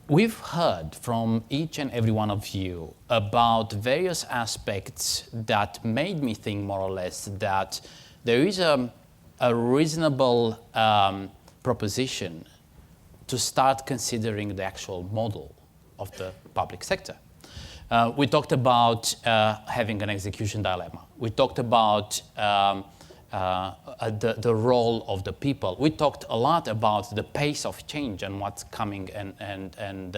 We've heard from each and every one of you about various aspects that made me think more or less that there is a reasonable proposition to start considering the actual model of the public sector. We talked about having an execution dilemma. We talked about the role of the people. We talked a lot about the pace of change and what's coming and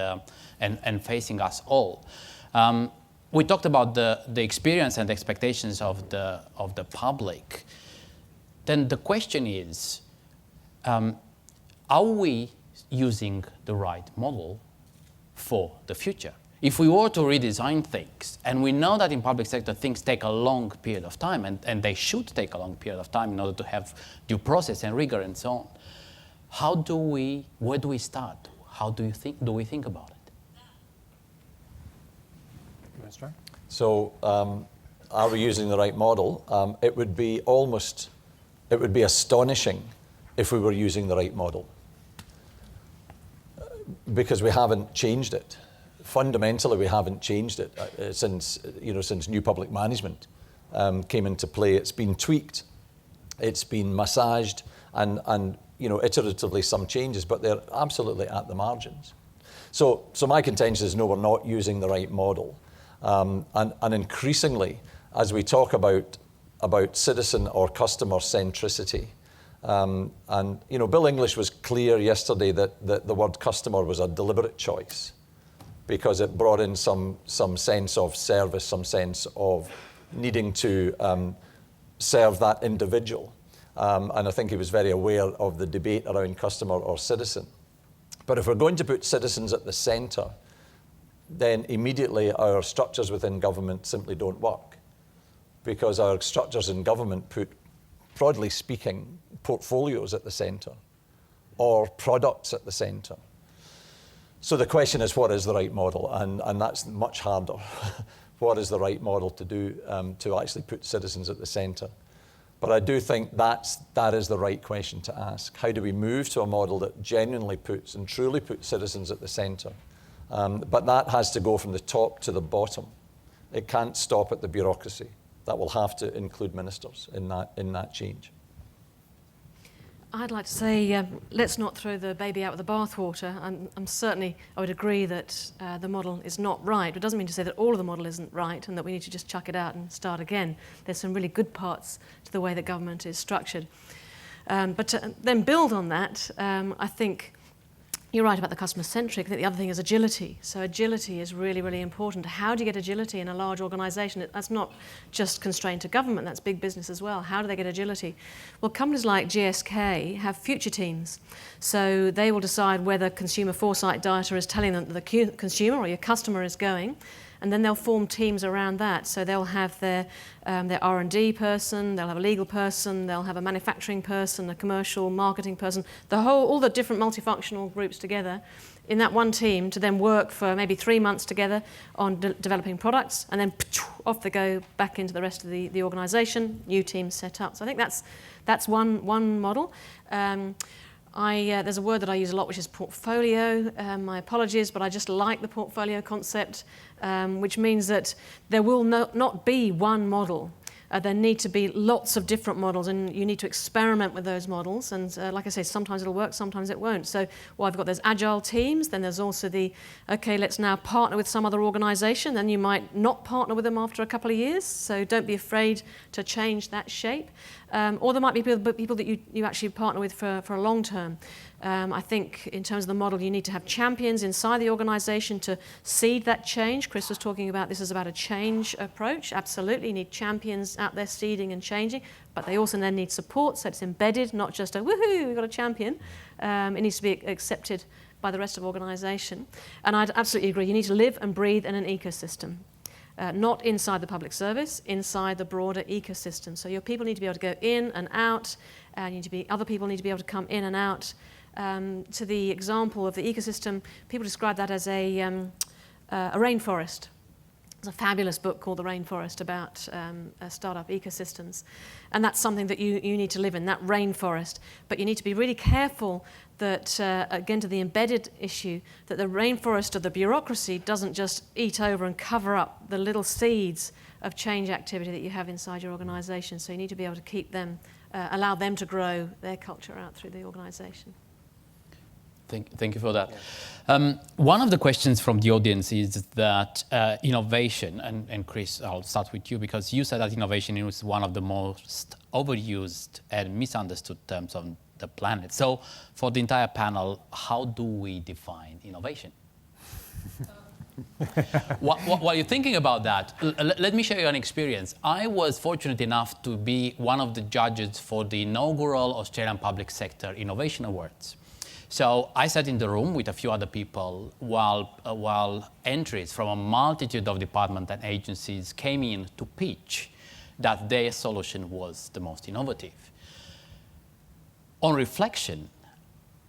facing us all. We talked about the experience and expectations of the public. Then the question is, are we using the right model for the future? If we were to redesign things, and we know that in public sector things take a long period of time, and they should take a long period of time in order to have due process and rigor and so on, where do we start? How do we think about it? So, are we using the right model? It would be astonishing if we were using the right model, because we haven't changed it. Fundamentally, we haven't changed it since new public management came into play. It's been tweaked, it's been massaged, and iteratively some changes, but they're absolutely at the margins. So my contention is no, we're not using the right model, and increasingly, as we talk about citizen or customer centricity, and Bill English was clear yesterday that the word customer was a deliberate choice, because it brought in some sense of service, some sense of needing to serve that individual. And I think he was very aware of the debate around customer or citizen. But if we're going to put citizens at the centre, then immediately our structures within government simply don't work, because our structures in government put, broadly speaking, portfolios at the centre or products at the centre. So the question is, what is the right model? And that's much harder. What is the right model to do to actually put citizens at the centre? But I do think that is the right question to ask. How do we move to a model that genuinely puts and truly puts citizens at the centre? But that has to go from the top to the bottom. It can't stop at the bureaucracy. That will have to include ministers in that change. I'd like to say, let's not throw the baby out with the bathwater. I would agree that the model is not right. It doesn't mean to say that all of the model isn't right and that we need to just chuck it out and start again. There's some really good parts to the way that government is structured. But to then build on that, I think you're right about the customer-centric. I think the other thing is agility. So agility is really, really important. How do you get agility in a large organisation? That's not just constrained to government, that's big business as well. How do they get agility? Well, companies like GSK have future teams. So they will decide whether consumer foresight data is telling them that the consumer or your customer is going, and then they'll form teams around that. So they'll have their R&D person, they'll have a legal person, they'll have a manufacturing person, a commercial marketing person, all the different multifunctional groups together in that one team to then work for maybe 3 months together on developing products, and then off they go back into the rest of the organisation, new teams set up. So I think that's one model. There's a word that I use a lot, which is portfolio. My apologies, but I just like the portfolio concept, which means that there will not be one model. There need to be lots of different models, and you need to experiment with those models. And like I say, sometimes it'll work, sometimes it won't. So I've got those agile teams, then there's also let's now partner with some other organisation. Then you might not partner with them after a couple of years, so don't be afraid to change that shape. Or there might be people that you actually partner with for a long term. I think in terms of the model, you need to have champions inside the organisation to seed that change. Chris was talking about this is about a change approach. Absolutely, you need champions out there seeding and changing, but they also then need support, so it's embedded, not just a woohoo, we've got a champion. It needs to be accepted by the rest of the organisation. And I'd absolutely agree, you need to live and breathe in an ecosystem. Not inside the public service, inside the broader ecosystem. So your people need to be able to go in and out, other people need to be able to come in and out. To the example of the ecosystem, people describe that as a rainforest. There's a fabulous book called The Rainforest about startup ecosystems. And that's something that you need to live in, that rainforest. But you need to be really careful that, again, to the embedded issue, that the rainforest of the bureaucracy doesn't just eat over and cover up the little seeds of change activity that you have inside your organisation. So you need to be able to keep them, allow them to grow their culture out through the organisation. Thank you for that. One of the questions from the audience is that innovation, and Chris, I'll start with you, because you said that innovation is one of the most overused and misunderstood terms on the planet. So for the entire panel, how do we define innovation? While you're thinking about that, let me share you an experience. I was fortunate enough to be one of the judges for the inaugural Australian Public Sector Innovation Awards. So I sat in the room with a few other people while entries from a multitude of departments and agencies came in to pitch that their solution was the most innovative. On reflection,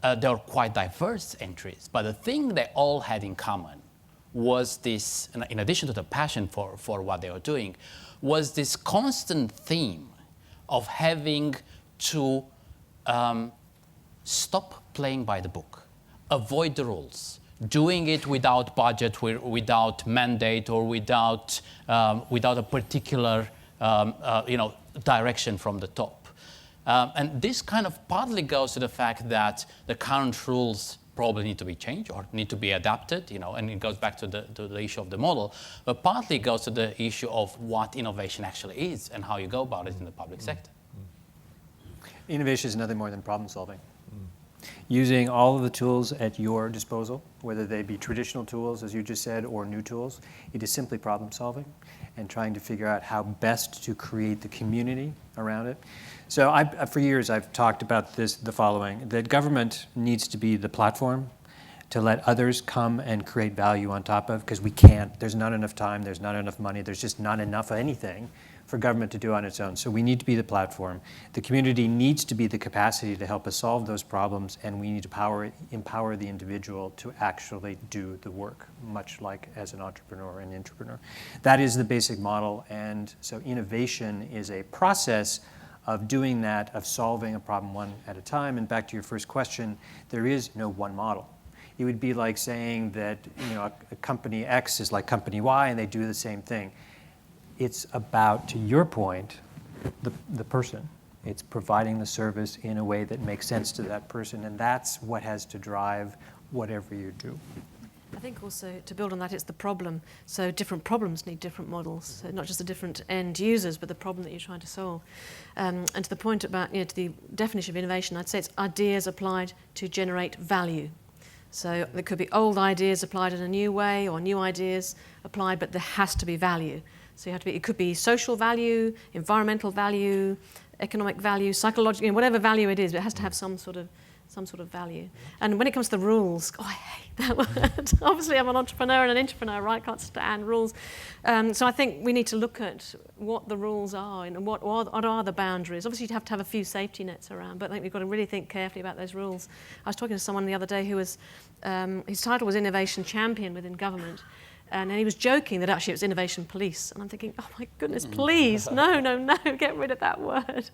there were quite diverse entries, but the thing they all had in common was this, in addition to the passion for what they were doing, was this constant theme of having to stop playing by the book, avoid the rules, doing it without budget, without mandate, or without a particular direction from the top. And this kind of partly goes to the fact that the current rules probably need to be changed or need to be adapted, and it goes back to the issue of the model, but partly it goes to the issue of what innovation actually is and how you go about it in the public sector. Innovation is nothing more than problem solving. Using all of the tools at your disposal, whether they be traditional tools, as you just said, or new tools, it is simply problem solving and trying to figure out how best to create the community around it. So for years I've talked about the following, that government needs to be the platform to let others come and create value on top of, because we can't, there's not enough time, there's not enough money, there's just not enough of anything for government to do on its own. So we need to be the platform. The community needs to be the capacity to help us solve those problems, and we need to empower the individual to actually do the work, much like as an entrepreneur and intrapreneur. That is the basic model, and so innovation is a process of doing that, of solving a problem one at a time. And back to your first question, there is no one model. It would be like saying that a company X is like company Y and they do the same thing. It's about, to your point, the person. It's providing the service in a way that makes sense to that person, and that's what has to drive whatever you do. I think also, to build on that, it's the problem. So different problems need different models, so not just the different end users, but the problem that you're trying to solve. And to the point about, to the definition of innovation, I'd say it's ideas applied to generate value. So there could be old ideas applied in a new way, or new ideas applied, but there has to be value. So it could be social value, environmental value, economic value, psychological, whatever value it is, but it has to have some sort of value. And when it comes to the rules, I hate that word. Obviously, I'm an entrepreneur and an intrapreneur, right? Can't stand rules. So I think we need to look at what the rules are and what are the boundaries. Obviously, you have to have a few safety nets around, but I think we've got to really think carefully about those rules. I was talking to someone the other day who was, his title was Innovation Champion within government. And he was joking that actually it was innovation police. And I'm thinking, oh my goodness, please, no, get rid of that word.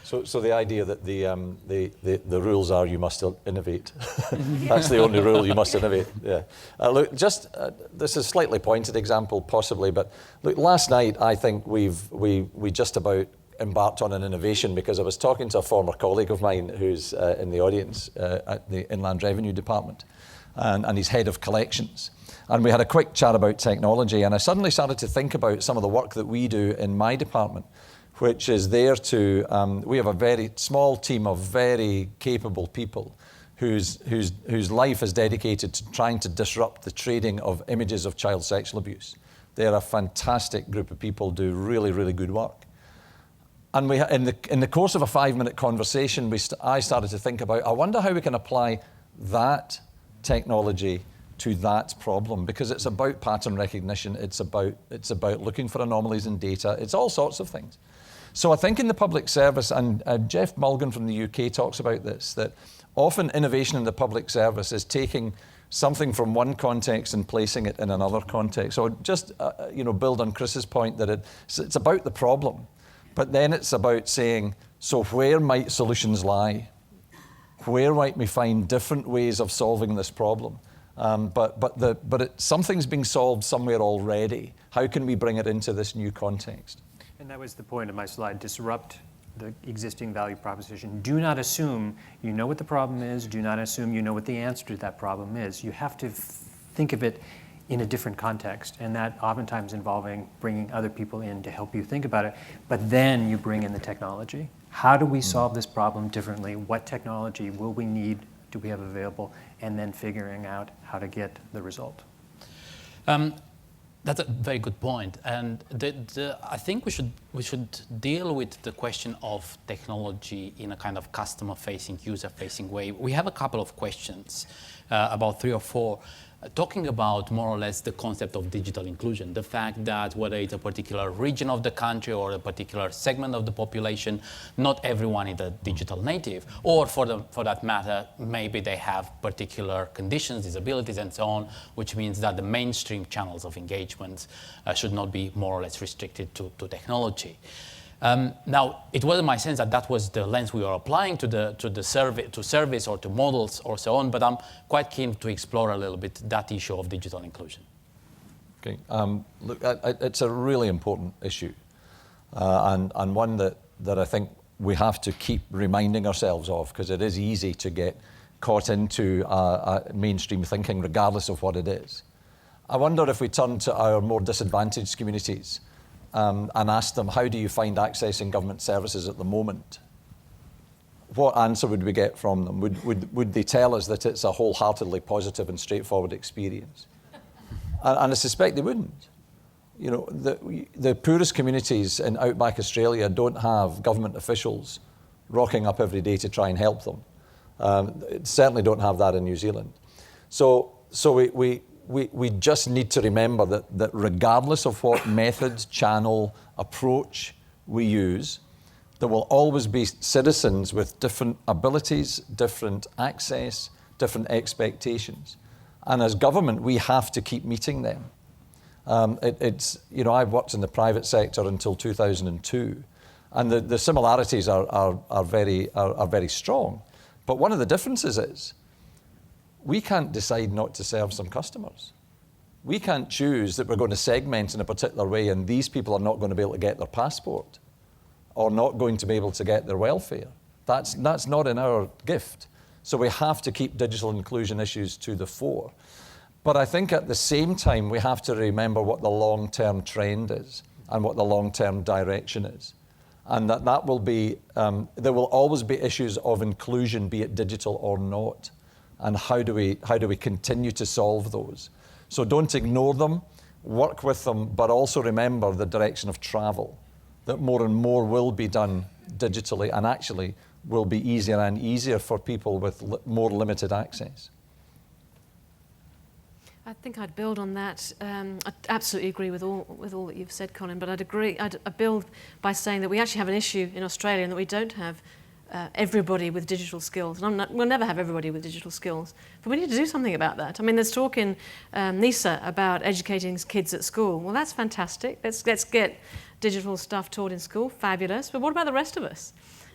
So the idea that the rules are you must innovate. That's the only rule, you must innovate. Yeah. Look, this is a slightly pointed example, possibly, but look, last night I think we just about embarked on an innovation, because I was talking to a former colleague of mine who's in the audience at the Inland Revenue Department, and he's head of collections. And we had a quick chat about technology, and I suddenly started to think about some of the work that we do in my department, which is there to, we have a very small team of very capable people whose life is dedicated to trying to disrupt the trading of images of child sexual abuse. They're a fantastic group of people, do really, really good work. And in the course of a 5-minute conversation, I started to think about, I wonder how we can apply that technology to that problem, because it's about pattern recognition, it's about looking for anomalies in data, it's all sorts of things. So I think in the public service, and Jeff Mulgan from the UK talks about this, that often innovation in the public service is taking something from one context and placing it in another context. So just build on Chris's point that it's about the problem, but then it's about saying, so where might solutions lie? Where might we find different ways of solving this problem? Something's being solved somewhere already. How can we bring it into this new context? And that was the point of my slide, disrupt the existing value proposition. Do not assume you know what the problem is. Do not assume you know what the answer to that problem is. You have to think of it in a different context, and that oftentimes involving bringing other people in to help you think about it. But then you bring in the technology. How do we solve this problem differently? What technology will we need, do we have available? And then figuring out how to get the result. That's a very good point, and I think we should deal with the question of technology in a kind of customer-facing, user-facing way. We have a couple of questions, about 3 or 4, talking about more or less the concept of digital inclusion, the fact that whether it's a particular region of the country or a particular segment of the population, not everyone is a digital native, or for that matter, maybe they have particular conditions, disabilities, and so on, which means that the mainstream channels of engagement should not be more or less restricted to technology. Now, it wasn't my sense that that was the lens we were applying to service or to models or so on, but I'm quite keen to explore a little bit that issue of digital inclusion. Okay, look, it's a really important issue, and one that I think we have to keep reminding ourselves of, because it is easy to get caught into mainstream thinking, regardless of what it is. I wonder if we turn to our more disadvantaged communities and ask them, how do you find accessing government services at the moment? What answer would we get from them? Would they tell us that it's a wholeheartedly positive and straightforward experience? And I suspect they wouldn't. You know, the poorest communities in outback Australia don't have government officials rocking up every day to try and help them. Certainly don't have that in New Zealand. So we just need to remember that regardless of what method, channel, approach we use, there will always be citizens with different abilities, different access, different expectations. And as government, we have to keep meeting them. I've worked in the private sector until 2002, and the similarities are very strong. But one of the differences is, we can't decide not to serve some customers. We can't choose that we're going to segment in a particular way and these people are not going to be able to get their passport or not going to be able to get their welfare. That's not in our gift. So we have to keep digital inclusion issues to the fore. But I think at the same time, we have to remember what the long-term trend is and what the long-term direction is. And that will be, there will always be issues of inclusion, be it digital or not. And how do we continue to solve those? So don't ignore them, work with them, but also remember the direction of travel, that more and more will be done digitally and actually will be easier and easier for people with more limited access. I think I'd build on that. I absolutely agree with all that you've said, Colin, but I'd build by saying that we actually have an issue in Australia and that we don't have everybody with digital skills. And we'll never have everybody with digital skills, but we need to do something about that. I mean, there's talk in NISA about educating kids at school. Well, that's fantastic. Let's get digital stuff taught in school, fabulous. But what about the rest of us?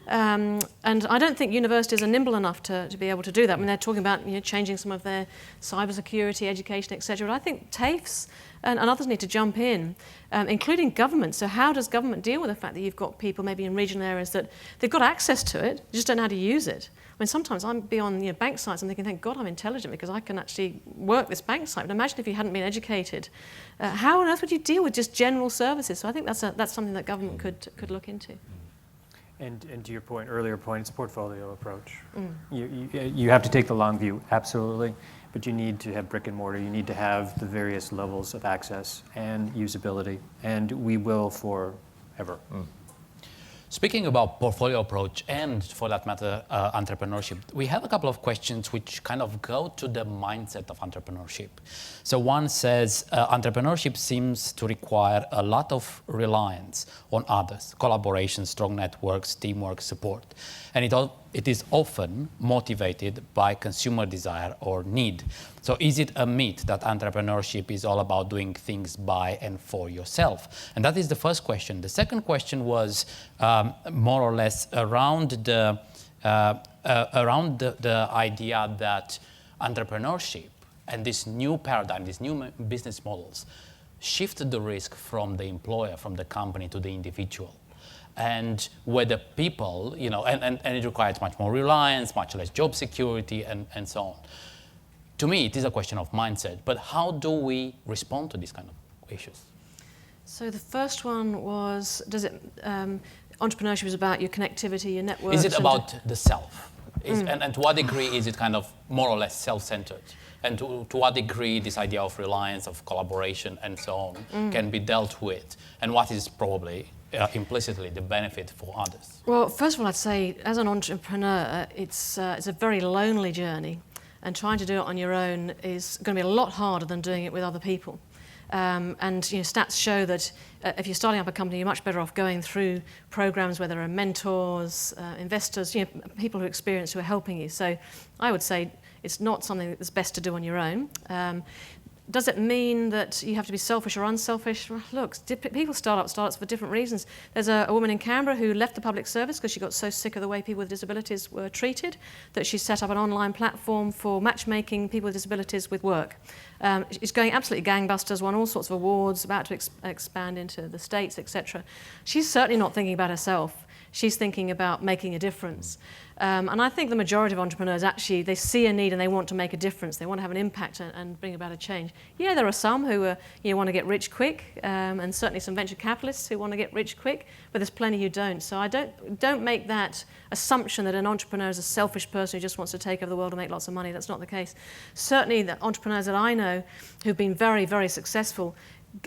And I don't think universities are nimble enough to be able to do that. I mean, they're talking about changing some of their cybersecurity education, etc. But I think TAFEs and others need to jump in, including government. So how does government deal with the fact that you've got people maybe in regional areas that they've got access to it, they just don't know how to use it? I mean, sometimes I'm on bank sites and thinking, thank God I'm intelligent because I can actually work this bank site. But imagine if you hadn't been educated. How on earth would you deal with just general services? So I think that's something that government could look into. And to your earlier point, it's a portfolio approach. You have to take the long view, absolutely, but you need to have brick and mortar. You need to have the various levels of access and usability, and we will forever. Speaking about portfolio approach and, for that matter, entrepreneurship, we have a couple of questions which kind of go to the mindset of entrepreneurship. So one says, entrepreneurship seems to require a lot of reliance on others, collaboration, strong networks, teamwork, support. And it it is often motivated by consumer desire or need. So is it a myth that entrepreneurship is all about doing things by and for yourself? And that is the first question. The second question was more or less around the idea that entrepreneurship and this new paradigm, these new business models, shifted the risk from the employer, from the company to the individual. And whether people, and it requires much more reliance, much less job security, and so on. To me, it is a question of mindset, but how do we respond to these kind of issues? So the first one was, entrepreneurship is about your connectivity, your networks? Is it about the self? And to what degree is it kind of more or less self-centered? And to what degree this idea of reliance, of collaboration, and so on can be dealt with? And what is probably implicitly the benefit for others? Well, first of all, I'd say as an entrepreneur, it's a very lonely journey, and trying to do it on your own is going to be a lot harder than doing it with other people. And stats show that if you're starting up a company, you're much better off going through programs where there are mentors, investors, people who experience who are helping you. So I would say it's not something that's best to do on your own. Does it mean that you have to be selfish or unselfish? Look, people start up startups for different reasons. There's a woman in Canberra who left the public service because she got so sick of the way people with disabilities were treated that she set up an online platform for matchmaking people with disabilities with work. It's going absolutely gangbusters, won all sorts of awards, about to expand into the States, etc. She's certainly not thinking about herself. She's thinking about making a difference. And I think the majority of entrepreneurs actually, they see a need and they want to make a difference. They want to have an impact and bring about a change. Yeah, there are some who want to get rich quick, and certainly some venture capitalists who want to get rich quick, but there's plenty who don't. So I don't make that assumption that an entrepreneur is a selfish person who just wants to take over the world and make lots of money. That's not the case. Certainly the entrepreneurs that I know who've been very, very successful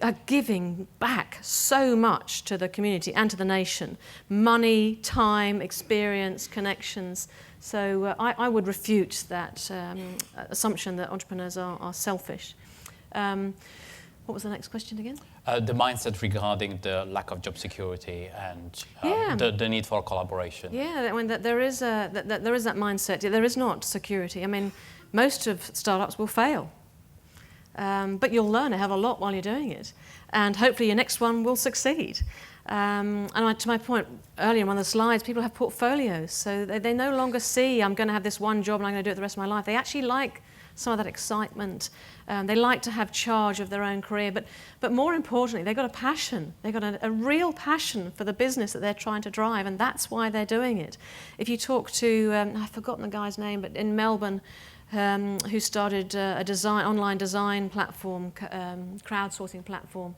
are giving back so much to the community and to the nation. Money, time, experience, connections. So I would refute that assumption that entrepreneurs are selfish. What was the next question again? The mindset regarding the lack of job security and the need for collaboration. Yeah, when there is that mindset. There is not security. I mean, most of startups will fail. But you'll learn a hell of a lot while you're doing it. And hopefully your next one will succeed. And to my point earlier on one of the slides, people have portfolios. So they no longer see, I'm going to have this one job and I'm going to do it the rest of my life. They actually like some of that excitement. They like to have charge of their own career. But more importantly, they've got a passion. They've got a real passion for the business that they're trying to drive, and that's why they're doing it. If you talk to, I've forgotten the guy's name, but in Melbourne, who started a online design platform, crowdsourcing platform.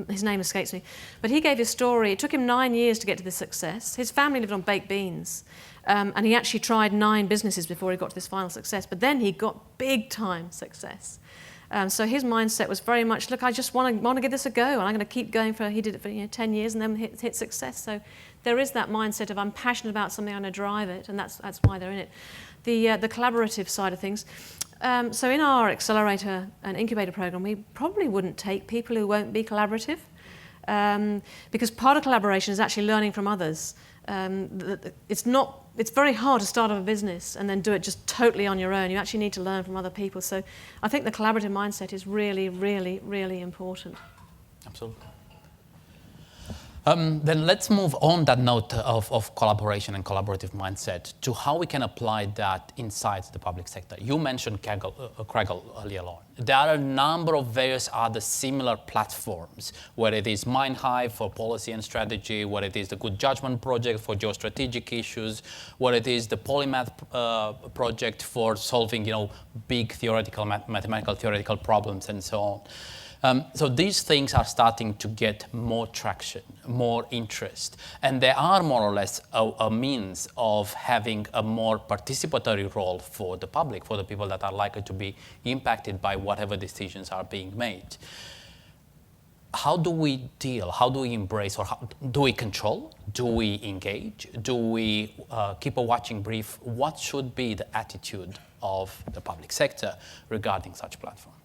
His name escapes me. But he gave his story. It took him 9 years to get to this success. His family lived on baked beans. And he actually tried 9 businesses before he got to this final success. But then he got big-time success. So his mindset was very much, look, I just want to give this a go. And I'm going to keep going he did it for 10 years and then hit success. So there is that mindset of I'm passionate about something, I'm going to drive it. And that's why they're in it. The collaborative side of things. So in our accelerator and incubator program, we probably wouldn't take people who won't be collaborative, because part of collaboration is actually learning from others. It's very hard to start up a business and then do it just totally on your own. You actually need to learn from other people. So I think the collaborative mindset is really, really, really important. Absolutely. Then let's move on that note of collaboration and collaborative mindset to how we can apply that inside the public sector. You mentioned Kaggle earlier on. There are a number of various other similar platforms, whether it is MindHive for policy and strategy, whether it is the Good Judgment Project for geostrategic issues, whether it is the Polymath project for solving, big theoretical, mathematical theoretical problems and so on. So these things are starting to get more traction, more interest, and they are more or less a means of having a more participatory role for the public, for the people that are likely to be impacted by whatever decisions are being made. How do we deal? How do we embrace, or do we control? Do we engage? Do we keep a watching brief? What should be the attitude of the public sector regarding such platforms?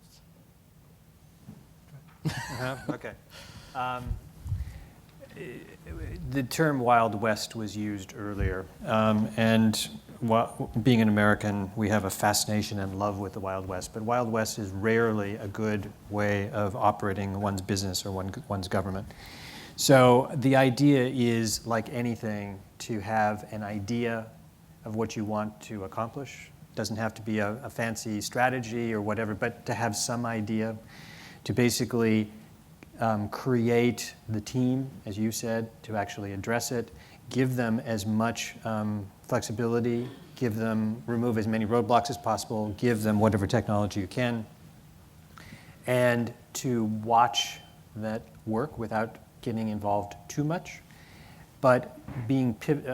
Okay. The term Wild West was used earlier, and being an American, we have a fascination and love with the Wild West, but Wild West is rarely a good way of operating one's business or one's government. So the idea is, like anything, to have an idea of what you want to accomplish. It doesn't have to be a fancy strategy or whatever, but to have some idea, to basically create the team, as you said, to actually address it, give them as much flexibility, remove as many roadblocks as possible, give them whatever technology you can, and to watch that work without getting involved too much, but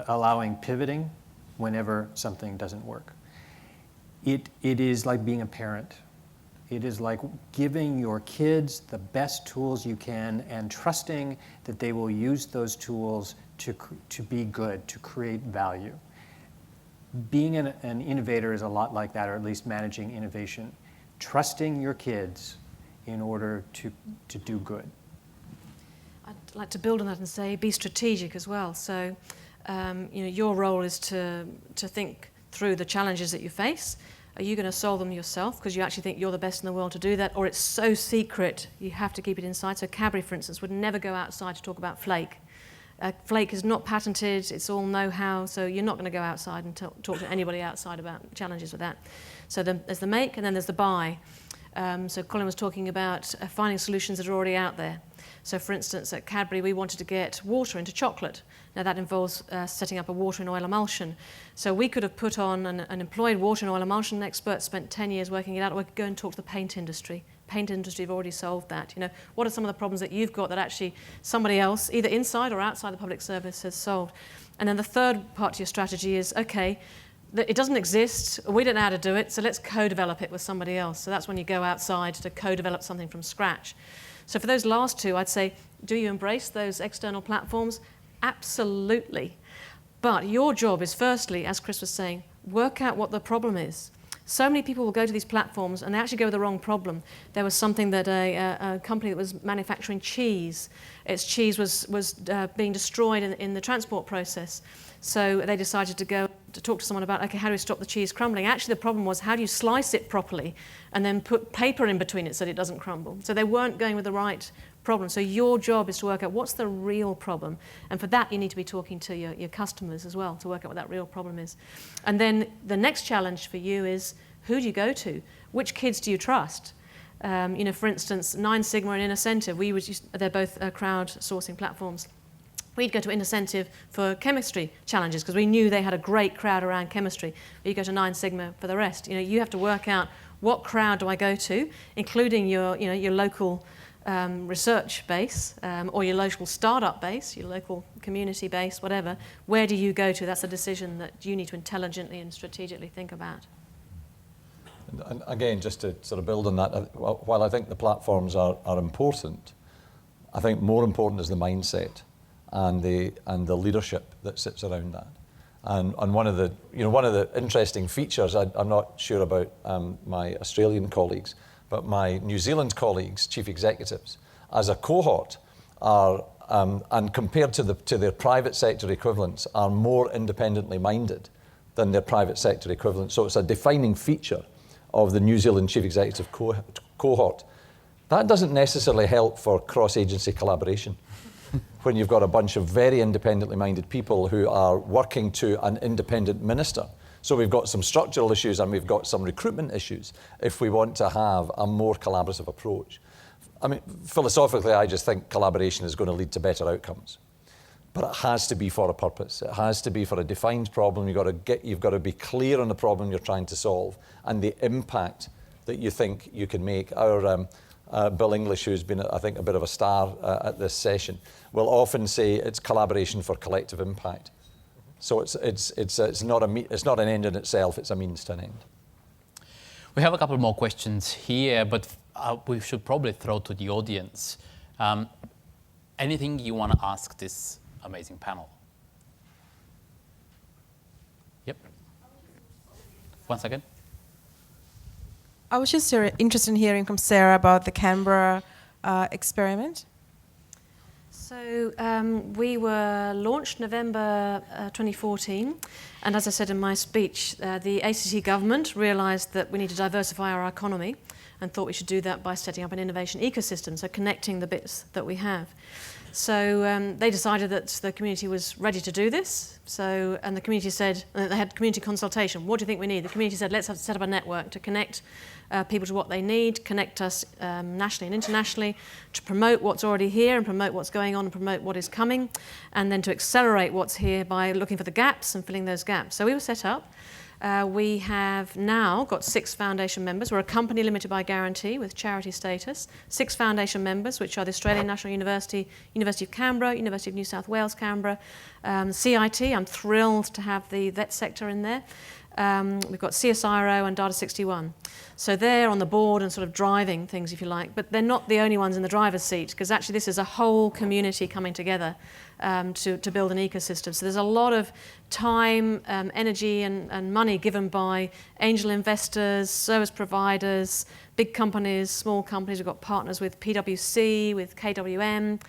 allowing pivoting whenever something doesn't work. It is like being a parent. It is like giving your kids the best tools you can and trusting that they will use those tools to be good, to create value. Being an innovator is a lot like that, or at least managing innovation. Trusting your kids in order to do good. I'd like to build on that and say be strategic as well. So, your role is to think through the challenges that you face. Are you going to solve them yourself because you actually think you're the best in the world to do that, or it's so secret you have to keep it inside? So Cadbury, for instance, would never go outside to talk about flake. Flake is not patented, it's all know-how, so you're not going to go outside and talk to anybody outside about challenges with that. So there's the make and then there's the buy. So Colin was talking about finding solutions that are already out there. So for instance, at Cadbury, we wanted to get water into chocolate. Now that involves setting up a water and oil emulsion. So we could have put on an employed water and oil emulsion expert, spent 10 years working it out, or we could go and talk to the paint industry. Paint industry have already solved that. What are some of the problems that you've got that actually somebody else, either inside or outside the public service, has solved? And then the third part to your strategy is, okay, it doesn't exist, we don't know how to do it, so let's co-develop it with somebody else. So that's when you go outside to co-develop something from scratch. So for those last two, I'd say, do you embrace those external platforms? Absolutely. But your job is firstly, as Chris was saying, work out what the problem is. So many people will go to these platforms and they actually go with the wrong problem. There was something that a company that was manufacturing cheese, its cheese was being destroyed in the transport process. So they decided to go to talk to someone about, okay, how do we stop the cheese crumbling? Actually, the problem was, how do you slice it properly and then put paper in between it so that it doesn't crumble? So they weren't going with the right problem. So your job is to work out what's the real problem. And for that, you need to be talking to your customers as well to work out what that real problem is. And then the next challenge for you is, who do you go to? Which kids do you trust? For instance, Nine Sigma and Innocentive, they're both crowd-sourcing platforms. We'd go to Innocentive for chemistry challenges because we knew they had a great crowd around chemistry. You go to Nine Sigma for the rest. You have to work out what crowd do I go to, including your local research base or your local startup base, your local community base, whatever. Where do you go to? That's a decision that you need to intelligently and strategically think about. And again, just to sort of build on that, while I think the platforms are important, I think more important is the mindset and the leadership that sits around that. And one of the interesting features, I'm not sure about my Australian colleagues, but my New Zealand colleagues, chief executives, as a cohort are, and compared to their private sector equivalents, are more independently minded than their private sector equivalents. So it's a defining feature of the New Zealand chief executive cohort. That doesn't necessarily help for cross-agency collaboration when you've got a bunch of very independently minded people who are working to an independent minister. So we've got some structural issues and we've got some recruitment issues if we want to have a more collaborative approach. I mean, philosophically, I just think collaboration is going to lead to better outcomes. But it has to be for a purpose. It has to be for a defined problem. You've got to be clear on the problem you're trying to solve and the impact that you think you can make. Our Bill English, who's been, I think, a bit of a star at this session, will often say it's collaboration for collective impact. So it's not an end in itself. It's a means to an end. We have a couple more questions here, but we should probably throw to the audience. Anything you want to ask this amazing panel? Yep. 1 second. I was just interested in hearing from Sarah about the Canberra experiment. So we were launched November 2014, and as I said in my speech, the ACT government realised that we need to diversify our economy and thought we should do that by setting up an innovation ecosystem, so connecting the bits that we have. So they decided that the community was ready to do this. So, and the community said, they had community consultation. What do you think we need? The community said, let's set up a network to connect people to what they need, connect us nationally and internationally, to promote what's already here and promote what's going on and promote what is coming, and then to accelerate what's here by looking for the gaps and filling those gaps. So we were set up. We have now got 6 foundation members. We're a company limited by guarantee with charity status. 6 foundation members, which are the Australian National University, University of Canberra, University of New South Wales, Canberra, CIT. I'm thrilled to have the vet sector in there. We've got CSIRO and Data61. So they're on the board and sort of driving things, if you like, but they're not the only ones in the driver's seat, because actually this is a whole community coming together to build an ecosystem. So there's a lot of time, energy and money given by angel investors, service providers, big companies, small companies. We've got partners with PwC, with KWM,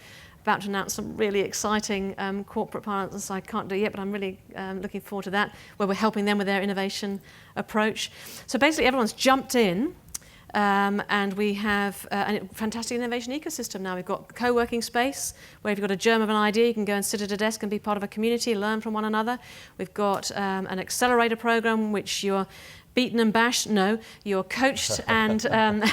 about to announce some really exciting corporate partners I can't do yet, but I'm really looking forward to that, where we're helping them with their innovation approach. So basically everyone's jumped in, and we have a fantastic innovation ecosystem now. We've got co-working space, where if you've got a germ of an idea, you can go and sit at a desk and be part of a community, learn from one another. We've got an accelerator program, which you're beaten and bashed? No, you're coached and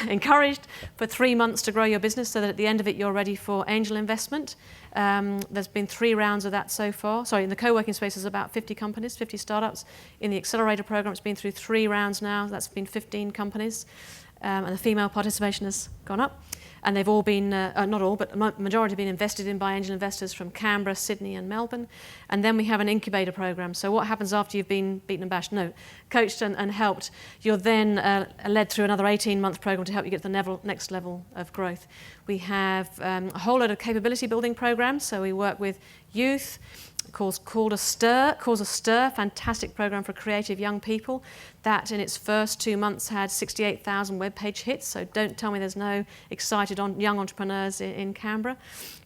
encouraged for 3 months to grow your business so that at the end of it you're ready for angel investment. There's been 3 rounds of that so far. Sorry, in the co-working space there's about 50 companies, 50 startups. In the accelerator program it's been through 3 rounds now. That's been 15 companies. And the female participation has gone up. And they've all been, not all, but a majority have been invested in by angel investors from Canberra, Sydney and Melbourne. And then we have an incubator program. So what happens after you've been beaten and bashed? No, coached and helped. You're then led through another 18-month program to help you get to the next level of growth. We have a whole load of capability building programs. So we work with youth, called a Stir, fantastic program for creative young people. That in its first 2 months had 68,000 web page hits, so don't tell me there's no excited young entrepreneurs in Canberra.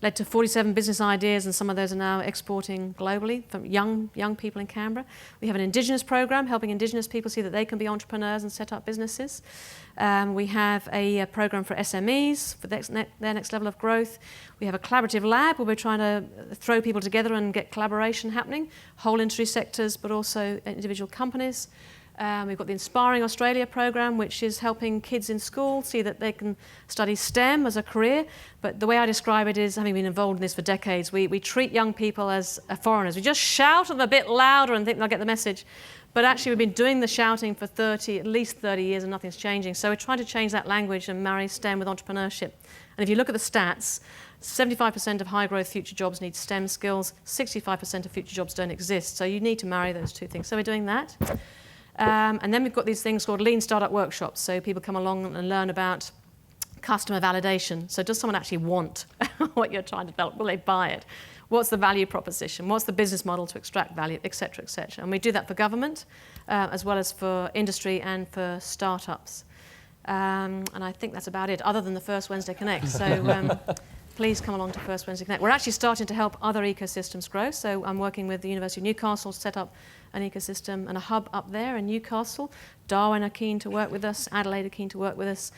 Led to 47 business ideas, and some of those are now exporting globally from young people in Canberra. We have an Indigenous program helping Indigenous people see that they can be entrepreneurs and set up businesses. We have a program for SMEs for their next level of growth. We have a collaborative lab where we're trying to throw people together and get collaboration happening, whole industry sectors, but also individual companies. We've got the Inspiring Australia program, which is helping kids in school see that they can study STEM as a career. But the way I describe it is, having been involved in this for decades, we treat young people as foreigners. We just shout at them a bit louder and think they'll get the message. But actually we've been doing the shouting for at least 30 years and nothing's changing. So we're trying to change that language and marry STEM with entrepreneurship. And if you look at the stats, 75% of high-growth future jobs need STEM skills, 65% of future jobs don't exist. So you need to marry those 2 things. So we're doing that. And then we've got these things called lean startup workshops. So people come along and learn about customer validation. So does someone actually want what you're trying to develop? Will they buy it? What's the value proposition? What's the business model to extract value, et cetera, et cetera. And we do that for government, as well as for industry and for startups. And I think that's about it, other than the First Wednesday Connect. So please come along to First Wednesday Connect. We're actually starting to help other ecosystems grow. So I'm working with the University of Newcastle to set up an ecosystem and a hub up there in Newcastle. Darwin are keen to work with us. Adelaide are keen to work with us.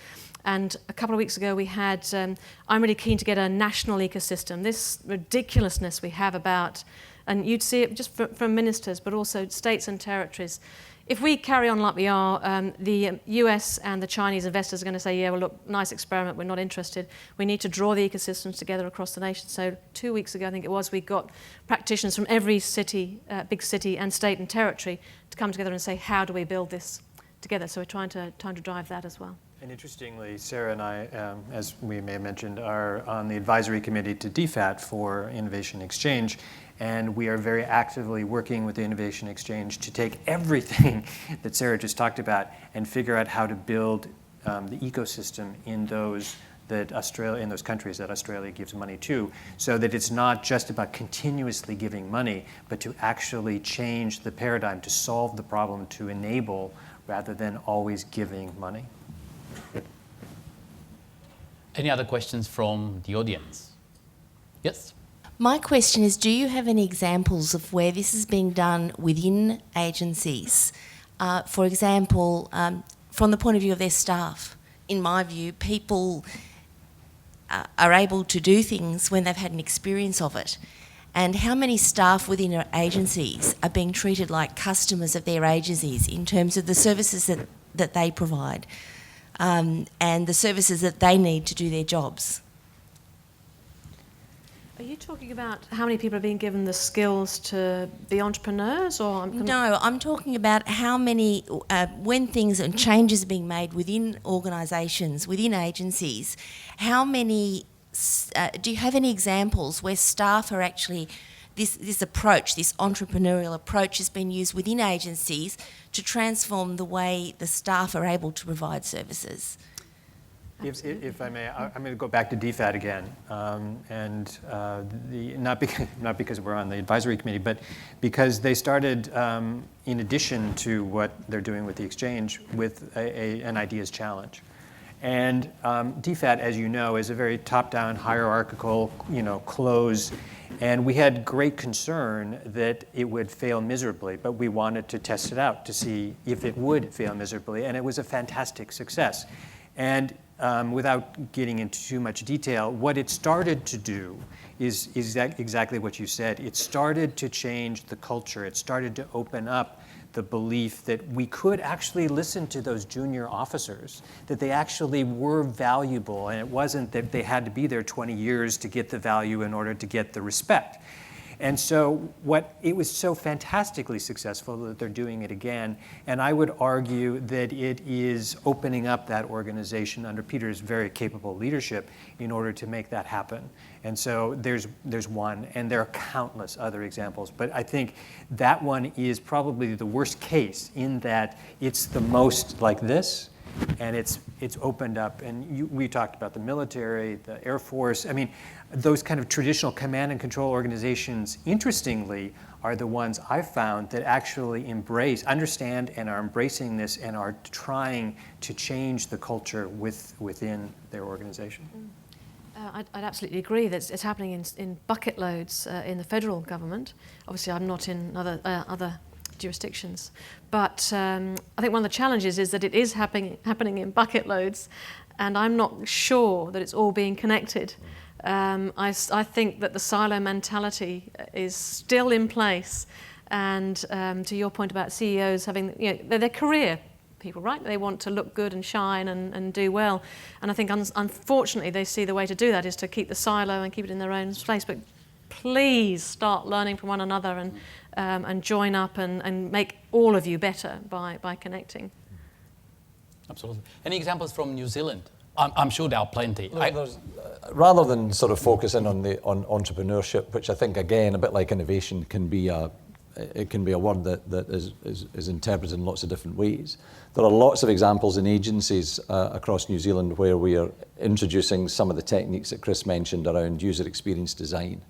And a couple of weeks ago we had, I'm really keen to get a national ecosystem. This ridiculousness we have about, and you'd see it just from ministers, but also states and territories. If we carry on like we are, the US and the Chinese investors are going to say, yeah, well, look, nice experiment, we're not interested. We need to draw the ecosystems together across the nation. So 2 weeks ago, I think it was, we got practitioners from every city, big city and state and territory to come together and say, how do we build this together? So we're trying to drive that as well. And interestingly, Sarah and I, as we may have mentioned, are on the advisory committee to DFAT for Innovation Exchange. And we are very actively working with the Innovation Exchange to take everything that Sarah just talked about and figure out how to build the ecosystem in those countries that Australia gives money to, so that it's not just about continuously giving money, but to actually change the paradigm, to solve the problem, to enable, rather than always giving money. Any other questions from the audience? Yes? My question is, do you have any examples of where this is being done within agencies? For example, from the point of view of their staff. In my view, people are able to do things when they've had an experience of it. And how many staff within our agencies are being treated like customers of their agencies in terms of the services that they provide and the services that they need to do their jobs? Are you talking about how many people are being given the skills to be entrepreneurs, or? No, I'm talking about how many, when things and changes are being made within organisations, within agencies, how many, do you have any examples where staff are actually, this approach, this entrepreneurial approach has been used within agencies to transform the way the staff are able to provide services? If I may, I'm going to go back to DFAT again, not because we're on the advisory committee, but because they started, in addition to what they're doing with the exchange, with an ideas challenge. And DFAT, as you know, is a very top-down, hierarchical, close. And we had great concern that it would fail miserably, but we wanted to test it out to see if it would fail miserably, and it was a fantastic success. And without getting into too much detail, what it started to do is exactly what you said. It started to change the culture. It started to open up the belief that we could actually listen to those junior officers, that they actually were valuable, and it wasn't that they had to be there 20 years to get the value in order to get the respect. And so it was so fantastically successful that they're doing it again. And I would argue that it is opening up that organization under Peter's very capable leadership in order to make that happen. And so there's one, and there are countless other examples. But I think that one is probably the worst case in that it's the most like this, and it's opened up. And we talked about the military, the Air Force. I mean, those kind of traditional command and control organizations, interestingly, are the ones I've found that actually understand and are embracing this and are trying to change the culture within their organization. I'd absolutely agree that it's happening in bucket loads in the federal government. Obviously, I'm not in other jurisdictions. But I think one of the challenges is that it is happening in bucket loads, and I'm not sure that it's all being connected. I think that the silo mentality is still in place, and to your point about CEOs having, they're career people, right? They want to look good and shine and do well, and I think unfortunately they see the way to do that is to keep the silo and keep it in their own space. But please start learning from one another and join up and make all of you better by connecting. Absolutely. Any examples from New Zealand? I'm sure there are plenty. Rather than sort of focusing on entrepreneurship, which I think again, a bit like innovation, can be a word that is interpreted in lots of different ways. There are lots of examples in agencies across New Zealand where we are introducing some of the techniques that Chris mentioned around user experience design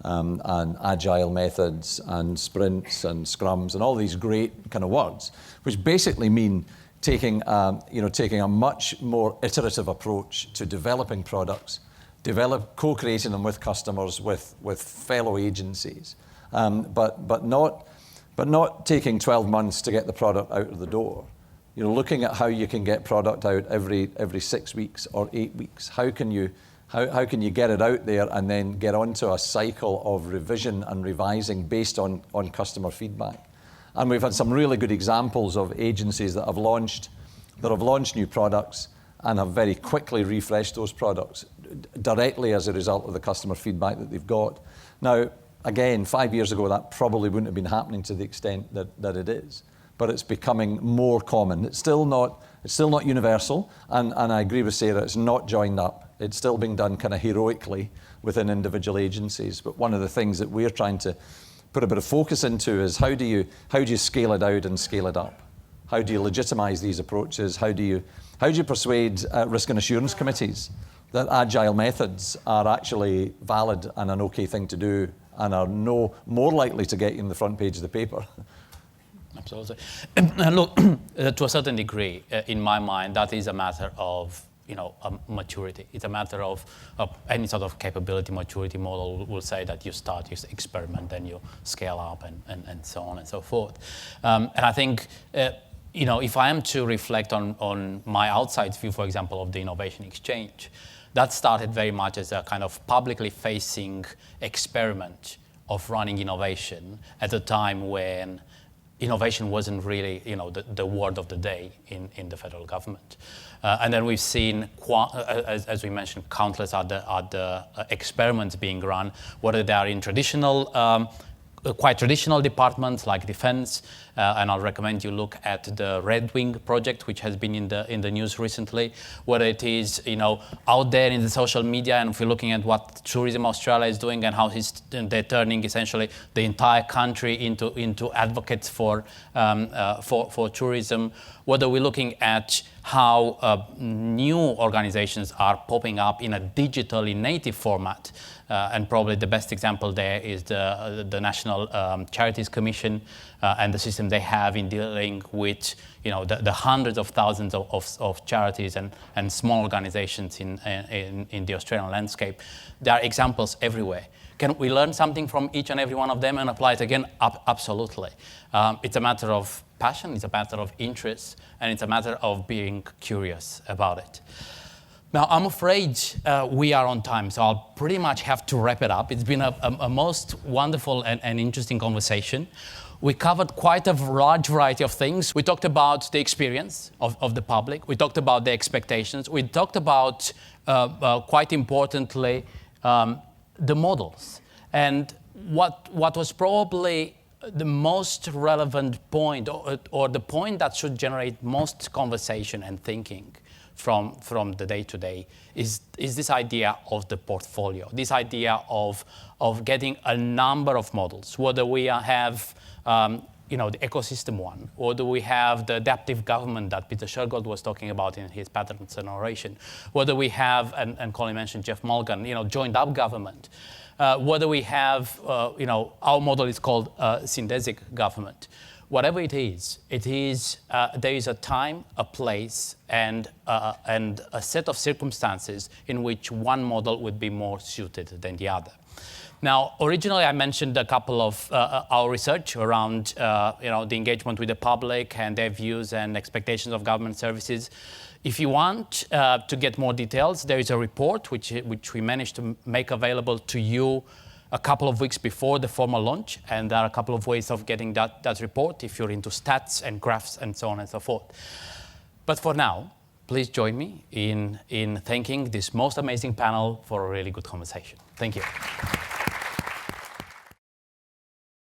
and agile methods and sprints and scrums and all these great kind of words, which basically mean taking a much more iterative approach to developing products, co-creating them with customers, with fellow agencies, but not taking 12 months to get the product out of the door. Looking at how you can get product out every 6 weeks or 8 weeks. How can you get it out there and then get onto a cycle of revision and revising based on customer feedback? And we've had some really good examples of agencies that have launched new products and have very quickly refreshed those products directly as a result of the customer feedback that they've got. Now, again, 5 years ago, that probably wouldn't have been happening to the extent that it is, but it's becoming more common. It's still not universal, and I agree with Sarah, it's not joined up. It's still being done kind of heroically within individual agencies. But one of the things that we're trying to put a bit of focus into is how do you scale it out and scale it up? How do you legitimize these approaches? How do you persuade risk and assurance committees that agile methods are actually valid and an okay thing to do and are no more likely to get you in the front page of the paper? Absolutely. And look, to a certain degree, in my mind, that is a matter of maturity. It's a matter of any sort of capability maturity model will say that you start, you experiment, then you scale up, and so on and so forth. And I think, if I am to reflect on my outside view, for example, of the innovation exchange, that started very much as a kind of publicly facing experiment of running innovation at a time when innovation wasn't really, the word of the day in the federal government. And then we've seen, as we mentioned, countless other experiments being run, whether they are in quite traditional departments like defense, and I'll recommend you look at the Red Wing project, which has been in the news recently, whether it is out there in the social media, and if you're looking at what Tourism Australia is doing and how they're turning essentially the entire country into advocates for tourism, whether we're looking at how new organizations are popping up in a digitally native format. And probably the best example there is the National Charities Commission and the system they have in dealing with the hundreds of thousands of charities and small organizations in the Australian landscape. There are examples everywhere. Can we learn something from each and every one of them and apply it again? Absolutely. It's a matter of passion, it's a matter of interest, and it's a matter of being curious about it. Now, I'm afraid we are on time, so I'll pretty much have to wrap it up. It's been a most wonderful and interesting conversation. We covered quite a large variety of things. We talked about the experience of the public. We talked about the expectations. We talked about, quite importantly, the models. And what was probably the most relevant point, or the point that should generate most conversation and thinking from the day-to-day is this idea of the portfolio, this idea of getting a number of models, whether we have the ecosystem one, or do we have the adaptive government that Peter Shergold was talking about in his patterns and narration, whether we have, and Colin mentioned Jeff Mulgan, joined up government, whether we have, our model is called synthetic government. Whatever it is, there is a time, a place, and a set of circumstances in which one model would be more suited than the other. Now, originally I mentioned a couple of our research around the engagement with the public and their views and expectations of government services. If you want to get more details, there is a report which we managed to make available to you a couple of weeks before the formal launch, and there are a couple of ways of getting that report if you're into stats and graphs and so on and so forth. But for now, please join me in thanking this most amazing panel for a really good conversation. Thank you.